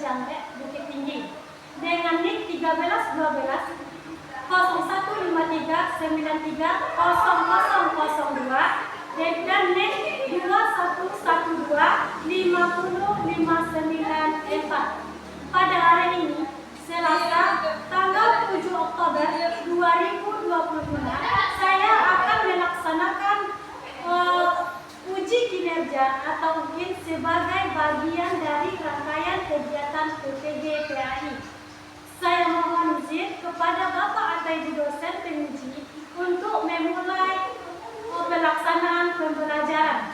Cangkek, Bukit Tinggi dengan NIK 1312 0153 93 0002 dan NIK 2112 50 594. Pada hari ini, Selasa, tanggal 7 Oktober 2025, saya akan melaksanakan uji kinerja atau mungkin sebagai bagian dari rangkaian kegiatan PPG PAI. Saya mohon izin kepada Bapak atau Ibu dosen penguji untuk memulai pelaksanaan pembelajaran.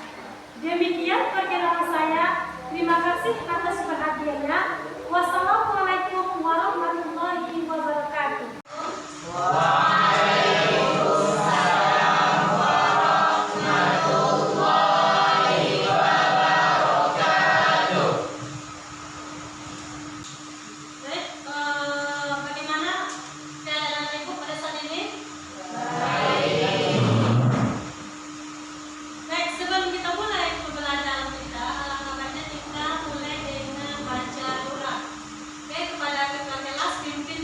Demikian perkenalan saya. Terima kasih atas perhatiannya. Wassalamualaikum warahmatullahi wabarakatuh. Kepada ketua kelas pimpin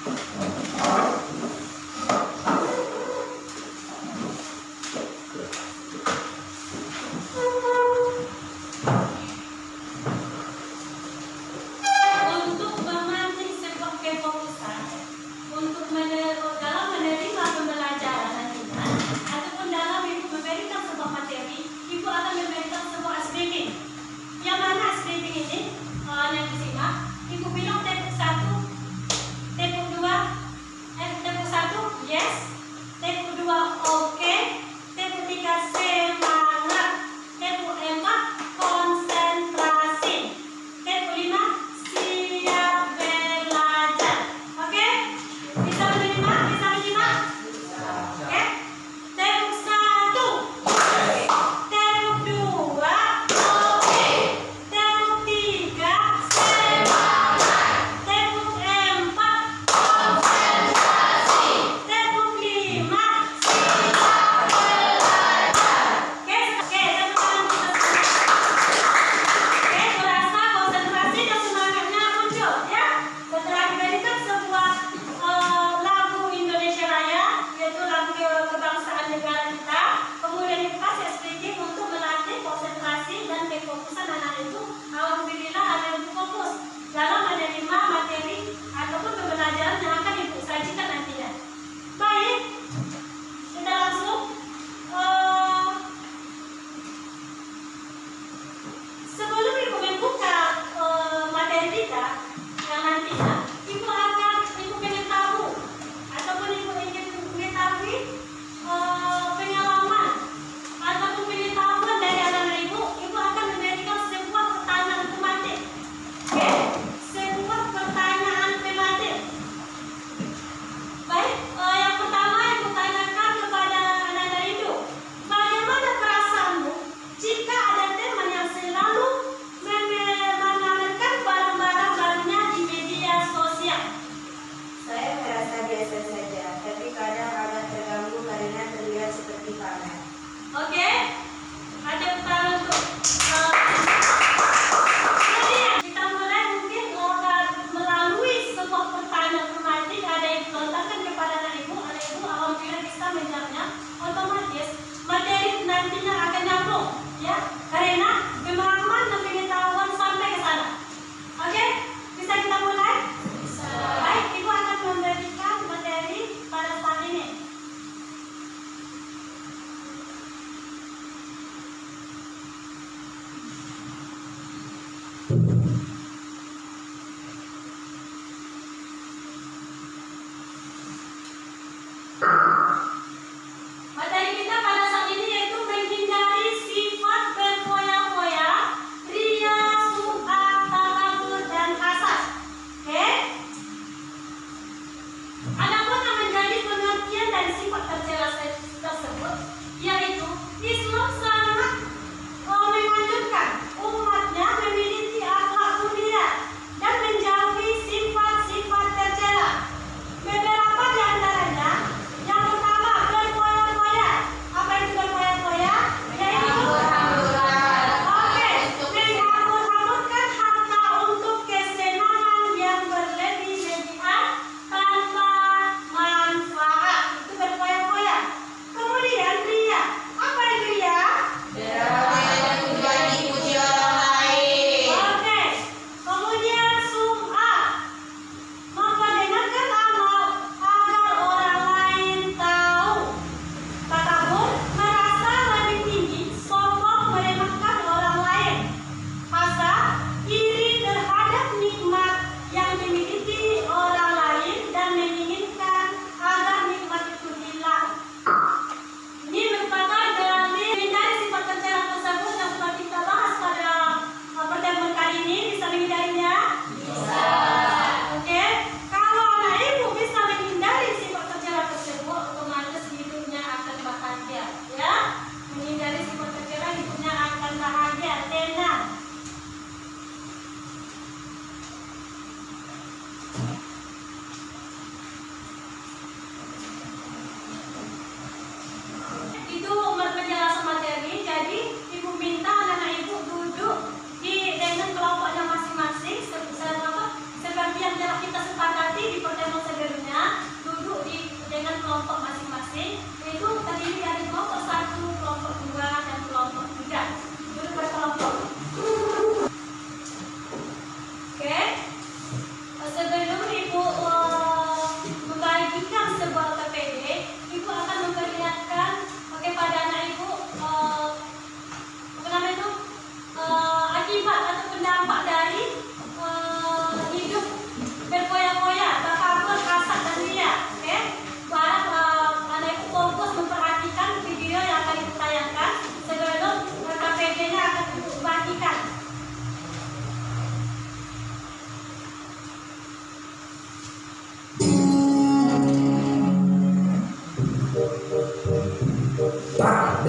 Untuk memancing sebuah kefokusan, untuk dalam menerima pembelajaran nantinya, ataupun dalam ibu memberikan sebuah materi, ibu akan memberikan sebuah scripting. Yang mana scripting ini yang disimak, ibu bilang tepuk 1, tepuk 2,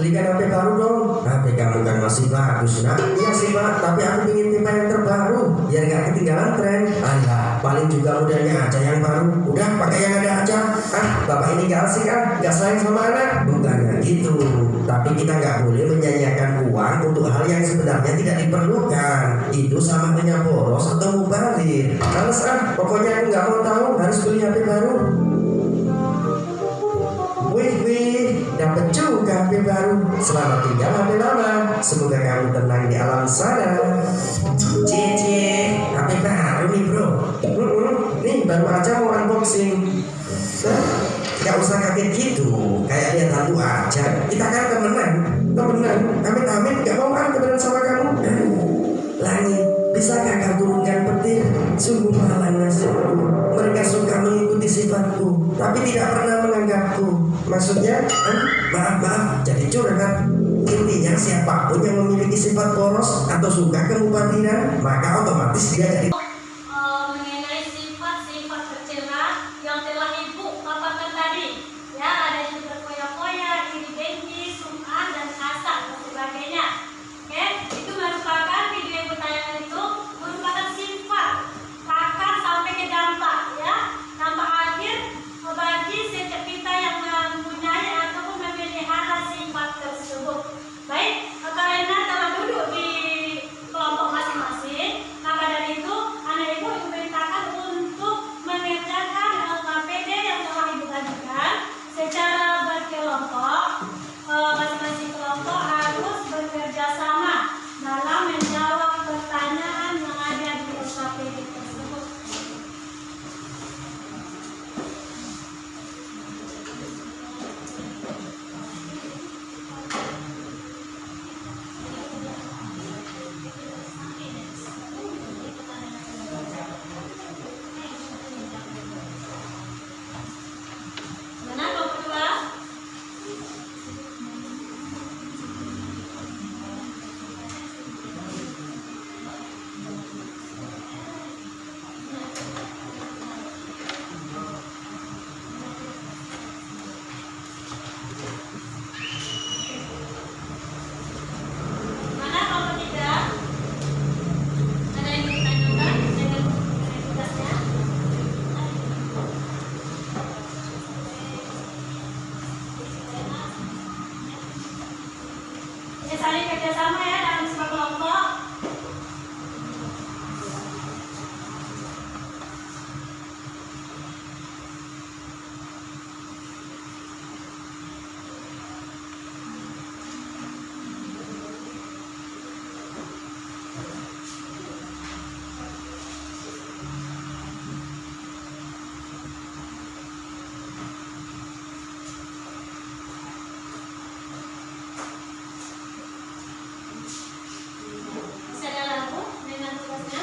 belikan HP baru dong. HP kamu kan masih bagus nak. Iya sih pak, tapi aku ingin tipe yang terbaru biar gak ketinggalan tren. Alah, paling juga modelnya aja yang baru. Udah pakai yang ada aja. Bapak ini gak asik gak sayang sama anak. Bukannya gitu, tapi kita gak boleh menyanyiakan uang untuk hal yang sebenarnya tidak diperlukan. Itu sama dengan boros atau mubazir. Males pokoknya aku gak mau tahu, harus beli HP baru. Wih, dapat juga HP baru. Selamat tinggal HP lama. Semoga kamu tenang di alam sana. Cie, HP baru nih bro. Nih baru aja mau unboxing. Gak usah kaget gitu, kayak lihat hantu aja. Kita kan temenan. Amit-amit gak mau temenan sama kamu. Langit, bisakah kau turunkan petir? Sungguh malang nasibku. Mereka suka mengikuti sifatku, tapi tidak pernah menganggapku. Maksudnya, maaf, jadi curhat. Intinya siapapun yang memiliki sifat poros atau suka kemubadiran, maka otomatis dia jadi mengenai sifat-sifat tercela yang telah ibu paparkan tadi. Ya, ada yang berkoyak-koyak, iri dengki, sum'ah, dan hasad, dan sebagainya. Oke, itu merupakan video yang bertayang itu merupakan sifat akar sampai ke dampak, ya. Dampak akhir bagi setiap kita yang mempunyai ataupun memelihara sifat tersebut. Baik, karena telah duduk di kelompok masing-masing, maka dari itu anak ibu diperintahkan untuk mengerjakan KPD yang telah ibu bagikan secara berkelompok. Masing-masing kelompok harus bekerja sama dalam menjawab pertanyaan yang ada di KPD tersebut. Mana kelompok dua? Mana kelompok tiga? Ada yang ditanyakan dengan tugasnya? Ini saling kerjasama ya dalam sebuah kelompok. Bisa ada lagu dengan tugasnya?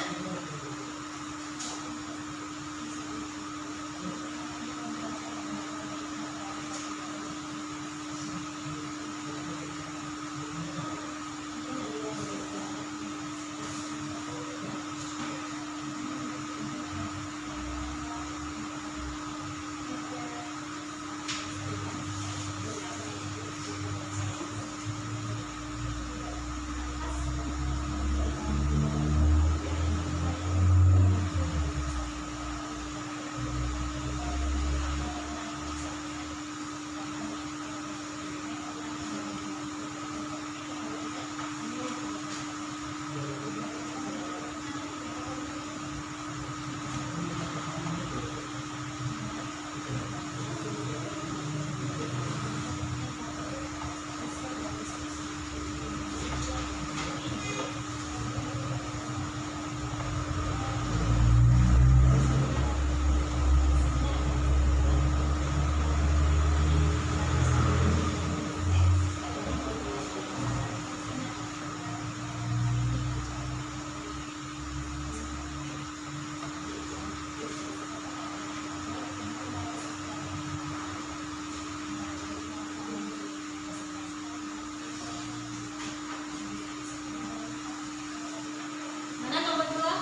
Mana kelompok dua?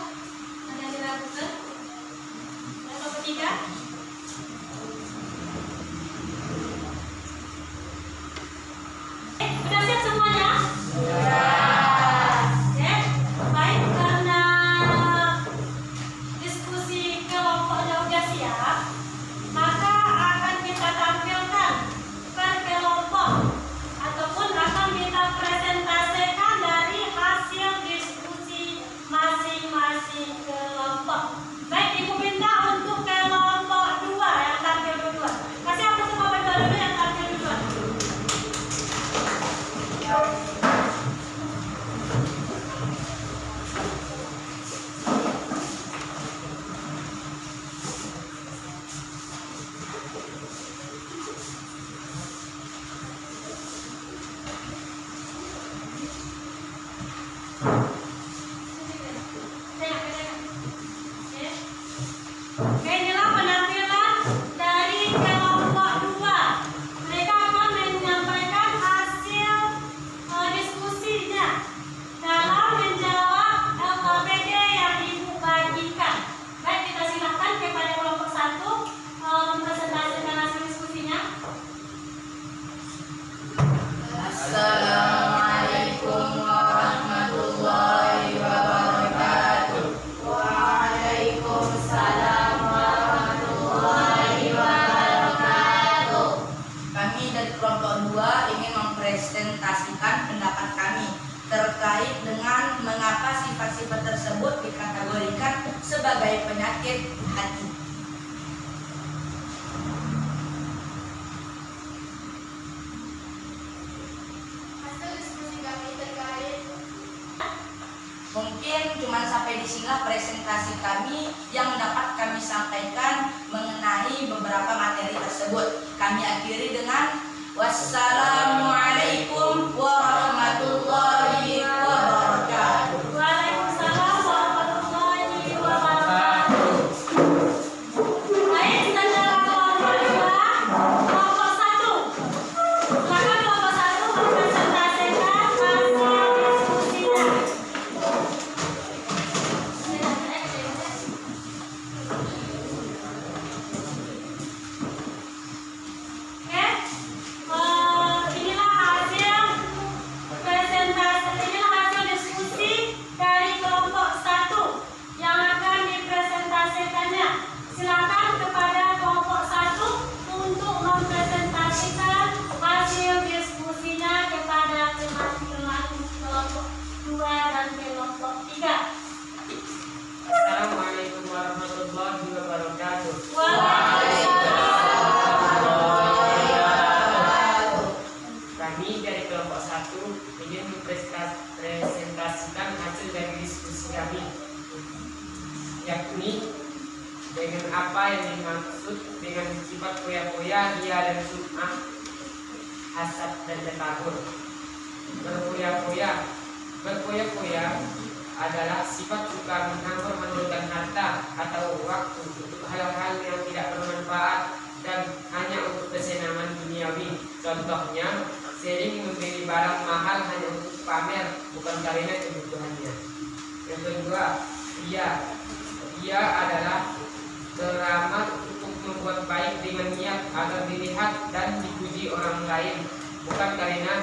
Ada yang dilakukan? Mana kelompok tiga? Udah siap, maka akan kita tampilkan per kelompok ataupun akan kita presentasikan dari hasil diskusi masing-masing kelompok. Baik, Ibu minta untuk kelompok 2 yang tampil berdua. Kasih aku semua berdua dulu yang tampil berdua. Oke, inilah penampilan dari kelompok 2. Mereka akan menyampaikan hasil diskusinya dalam menjawab LKPD yang Ibu bagikan. Baik, kita silakan kepada kelompok 1 mempresentasikan hasil diskusinya. Assalamualaikum warahmatullahi wabarakatuh. Waalaikumsalam warahmatullahi wabarakatuh. Kami dari kelompok 2 ingin mempresentasikan pendapat kami terkait dengan mengapa sifat-sifat tersebut dikategorikan sebagai penyakit hati. Mungkin cuma sampai di sinilah presentasi kami yang dapat kami sampaikan mengenai beberapa materi tersebut. Kami akhiri dengan wassalamualaikum warahmatullahi wabarakatuh. Waalaikumsalam warahmatullahi wabarakatuh. Baik, secara kelompok 2, kelompok 1. Silakan kelompok 1 mempresentasikan hasil diskusinya. Oke, inilah hasil diskusi dari kelompok 1 yang akan dipresentasikannya. Silakan kepada kelompok 1 untuk mempresentasikan hasil diskusinya kepada teman-teman kelompok 2 dan kelompok 3. Assalamualaikum warahmatullahi wabarakatuh. Kami dari kelompok 1 ingin mempresentasikan hasil dari diskusi kami, yakni dengan apa yang dimaksud dengan sifat foya-foya, ria dan sum'ah, hasad dan takabur. Berfoya-foya adalah sifat suka menghambur-hamburkan harta atau waktu untuk hal-hal yang tidak bermanfaat dan hanya untuk kesenangan duniawi. Contohnya, sering membeli barang mahal hanya untuk pamer, bukan karena kebutuhannya. Yang kedua, ria adalah keramat untuk membuat baik dengan niat agar dilihat dan dipuji orang lain, bukan karena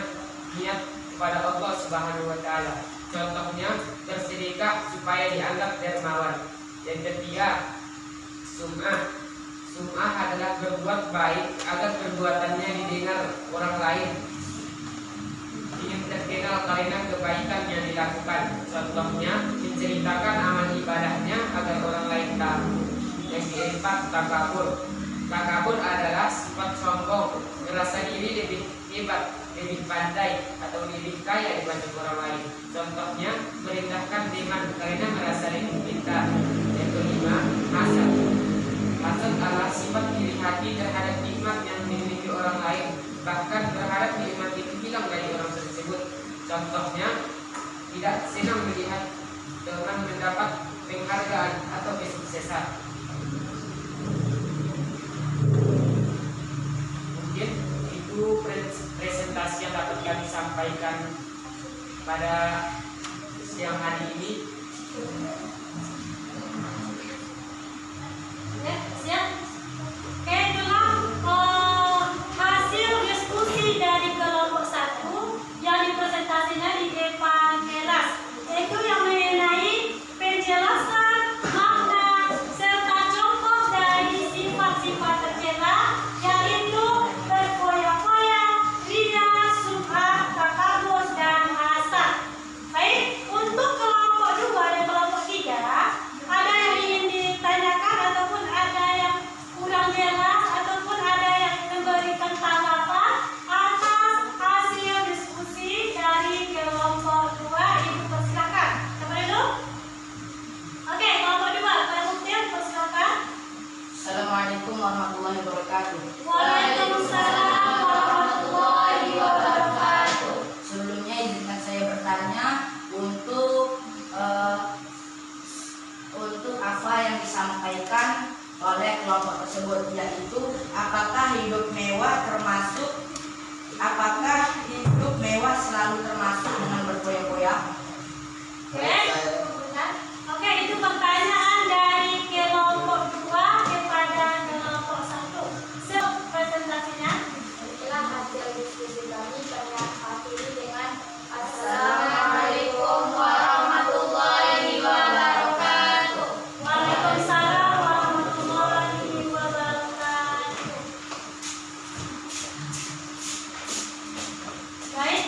niat kepada Allah Subhanahu wa Ta'ala. Contohnya, bersedekah supaya dianggap dermawan. Yang ketiga, sum'ah adalah berbuat baik agar perbuatannya didengar orang lain, ingin terkenal karena kebaikan yang dilakukan. Contohnya, menceritakan amal ibadahnya agar orang lain tahu. Yang keempat, takabur adalah sifat sombong, merasa diri lebih hebat, lebih pandai atau lebih kaya dibanding orang lain. Contohnya, merendahkan teman karena merasa lebih pintar. Yang kelima, hasad adalah sifat iri hati terhadap nikmat yang dimiliki orang lain, bahkan berharap nikmat itu hilang dari orang tersebut. Contohnya, tidak senang melihat teman mendapat penghargaan atau kesuksesan. Mungkin itu presentasi yang dapat kami sampaikan pada siang hari ini. Siap. Oke, itulah hasil diskusi dari kelompok 1 yang dipresentasinya di depan kelas, yaitu yang mengenai penjelasan makna serta contoh dari Assalamualaikum warahmatullahi wabarakatuh. Waalaikumsalam warahmatullahi wabarakatuh. Sebelumnya izinkan saya bertanya untuk apa yang disampaikan oleh kelompok tersebut, yaitu apakah hidup mewah selalu termasuk dengan berfoya-foya? Oke, itu pertanyaan dari kelompok 2 kepada kelompok 1. Presentasinya. Inilah hasil diskusi kami. Kami akhiri dengan Assalamualaikum warahmatullahi wabarakatuh. Waalaikumsalam warahmatullahi wabarakatuh. Baik,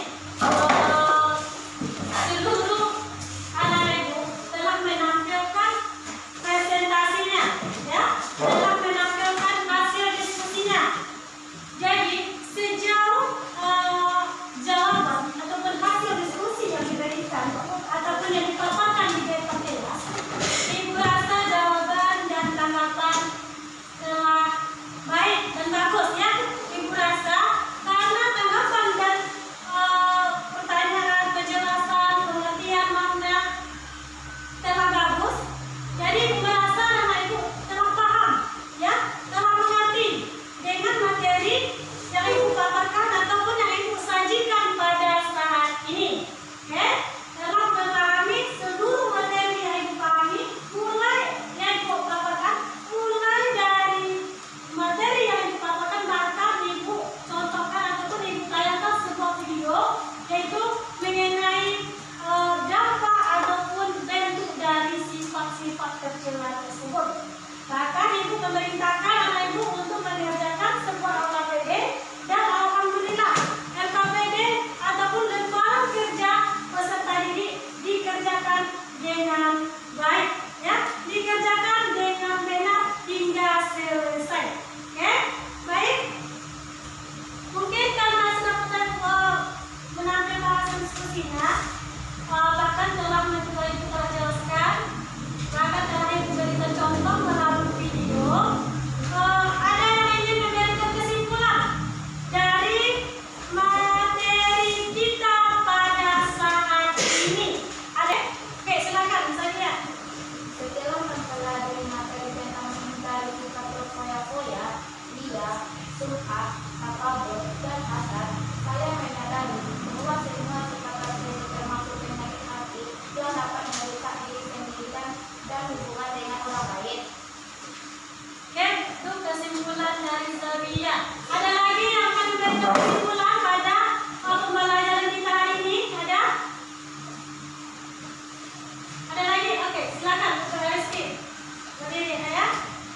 seluruh anak ibu telah menampilkan presentasinya, ya, telah menampilkan hasil diskusinya. Jadi sejauh jawaban ataupun hasil diskusi yang diberikan ataupun yang dipaparkan di depan kelas, ibu rasa jawaban dan tanggapan telah baik dan bagus, ya. Ibu rasa karena tanggapan dan pertanyaan, penjelasan, pengertian makna telah bagus, jadi ibu rasa anak ibu telah paham, ya, telah mengerti dengan materi yang ibu paparkan ataupun yang ibu sajikan pada saat ini. Oke, telah memahami seluruh materi yang ibu pahami, mulai yang ibu paparkan, mulai dari materi yang ibu paparkan, bahkan ibu contohkan ataupun ibu tayangkan sebuah video yaitu mengenai dampak ataupun bentuk dari sifat-sifat tercela tersebut. Bahkan ibu memerintahkan anak ibu untuk mengerjakan sebuah LKPD, dan alhamdulillah LKPD ataupun lembaran kerja peserta didik dikerjakan dengan baik, ya, dikerjakan dengan benar hingga selesai. Oke, baik. Mungkin karena sudah menampilkan hasil diskusinya, bahkan telah ibu telah jelaskan, bahkan telah ibu berikan contoh melalui video. Ada yang ingin memberikan kesimpulan dari materi kita pada saat ini? Ada? Oke, silakan saja. Setelah mempelajari materi tentang menghindari sifat berfoya-foya, ria, sum'ah, takabur, dan hasad, saya menyadari bahwa semua sifat tersebut termasuk penyakit hati yang dapat merusak diri sendiri dan hubungan dengan orang lain. Oke, itu kesimpulan dari Zabia. Ada lagi yang akan memberikan kesimpulan pada pembelajaran kita hari ini? Ada? Ada lagi? Oke, silakan Dr. Rizky. Berdiri ya,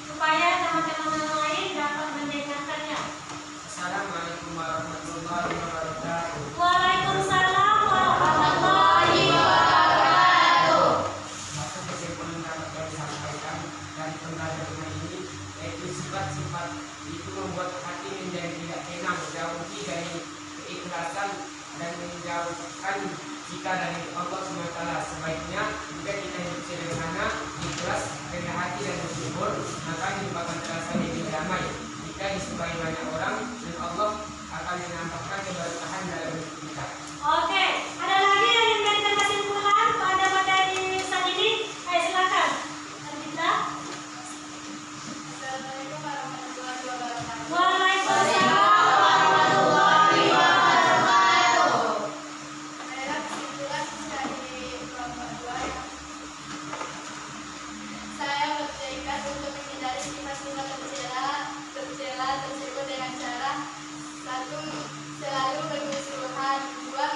supaya teman-teman yang lain dapat mendengarkannya. Assalamualaikum warahmatullahi wabarakatuh. Waalaikumsalam warahmatullahi wabarakatuh. Masuk kesimpulan dapat kami sampaikan dari pembelajaran ini, yaitu sifat-sifat itu membuat hati menjadi tidak tenang, jauhi dari keikhlasan dan menjauhkan kita dari Allah SWT. Sebaiknya jika kita hidup sederhana, ikhlas, rendah hati dan bersyukur, maka merupakan terasa lebih damai. Jika disukai banyak orang, dan Allah akan menampakkan keberkahan dalam hidup kita. Oke, ada lagi yang ingin memberikan kesimpulan pada materi saat ini? Ayo silakan. Kita. Assalamualaikum warahmatullahi wabarakatuh. Waalaikumsalam warahmatullahi wabarakatuh. Adalah kesimpulan dari kelompok 2 yang saya bertekad untuk menghindari sifat-sifat tercela tersebut dengan cara 1. Selalu bermusuhan. 2.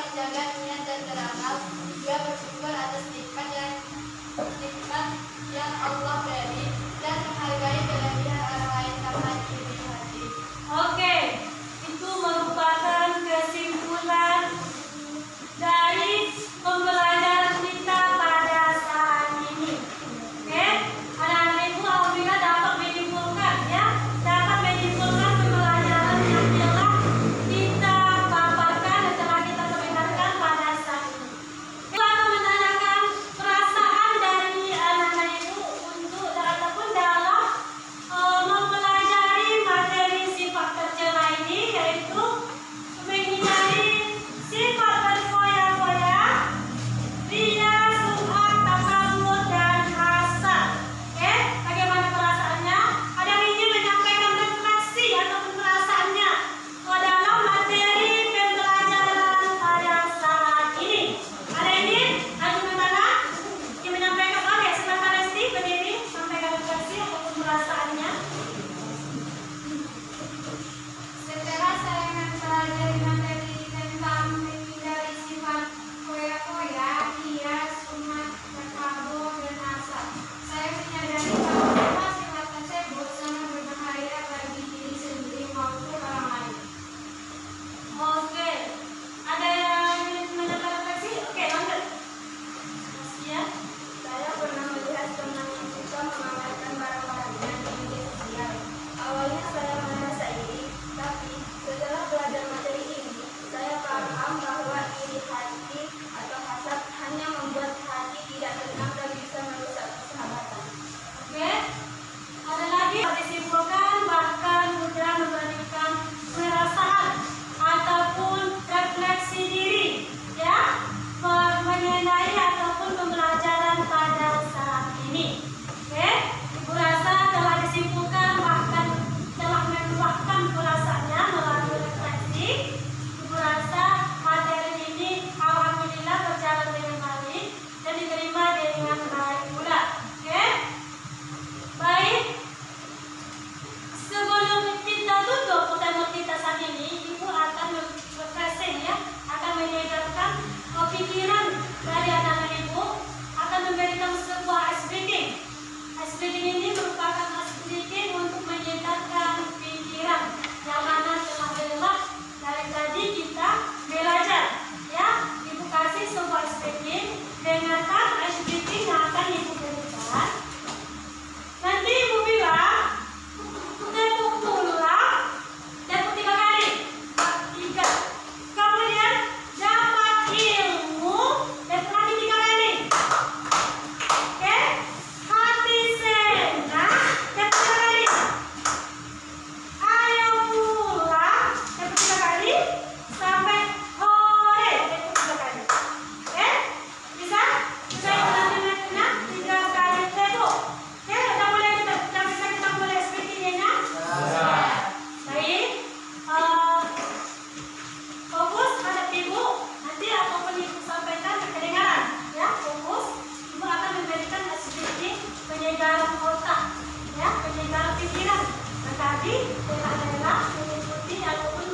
tadi daerah-daerah mengikuti ataupun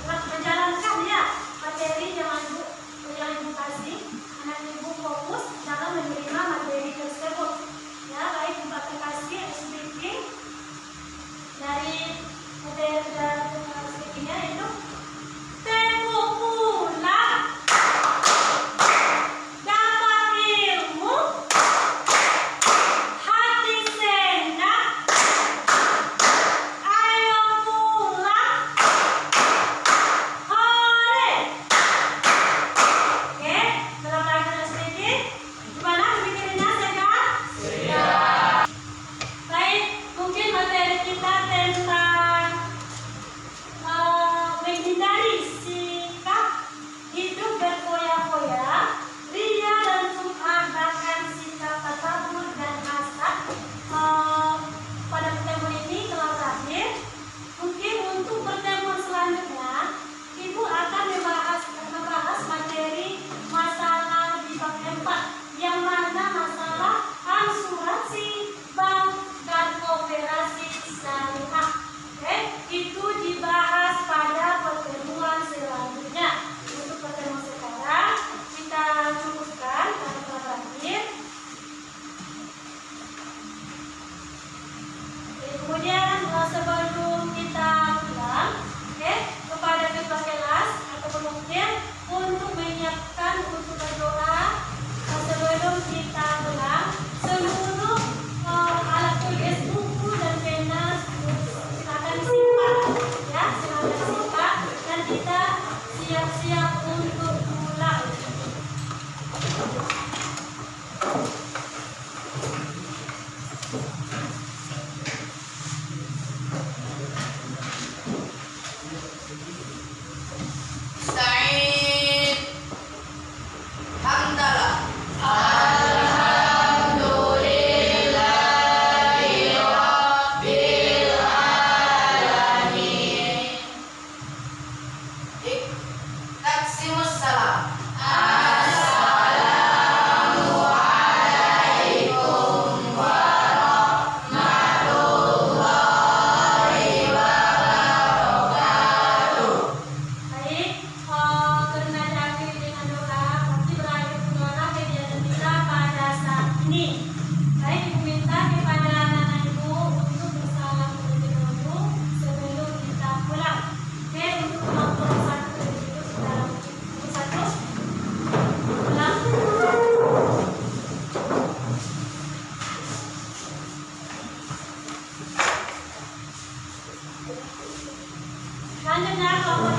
menjalankan ya materi yang ibu kasih. Anak ibu fokus dalam menerima materi tersebut. Ya, baik ibu kasih speaking dari speakingnya itu tempo pulang dapat ilmu hati senang ayo pulang hore. Oke, setelah pelajaran speaking gimana bikinnya segar? Siap. Baik, mungkin materi kita tentang menghindari sikap hidup berfoya-foya, ria dan sum'ah, bahkan sikap takabur dan hasad. Pada pertemuan ini telah berakhir. Mungkin untuk pertemuan selanjutnya, Ibu akan membahas materi masalah di bab 4, yang mana masalah asuransi bank dan koperasi syariah. Oke, itu dibahas pada pertemuan selanjutnya. Untuk pertemuan sekarang kita cukupkan karena telah berakhir. Kemudian sebelum kita pulang, kepada ketua kelas ataupun mungkin untuk menyiapkan untuk berdoa sebelum kita pulang, seluruh alat tulis, buku dan pena silakan disimpan, ya, silakan disimpan dan kita siap-siap untuk pulang. Said Hamdalah. Taksimussalam. Baik, karena diakhiri dengan doa, nanti berakhir doa kegiatan kita pada saat ini. Baik, Ibu minta kepada anak-anak Ibu untuk bersalam terlebih dahulu sebelum kita pulang. Oke, untuk kelompok 1 terlebih dahulu kita lakukan. 1 pulang. Selanjutnya kelompok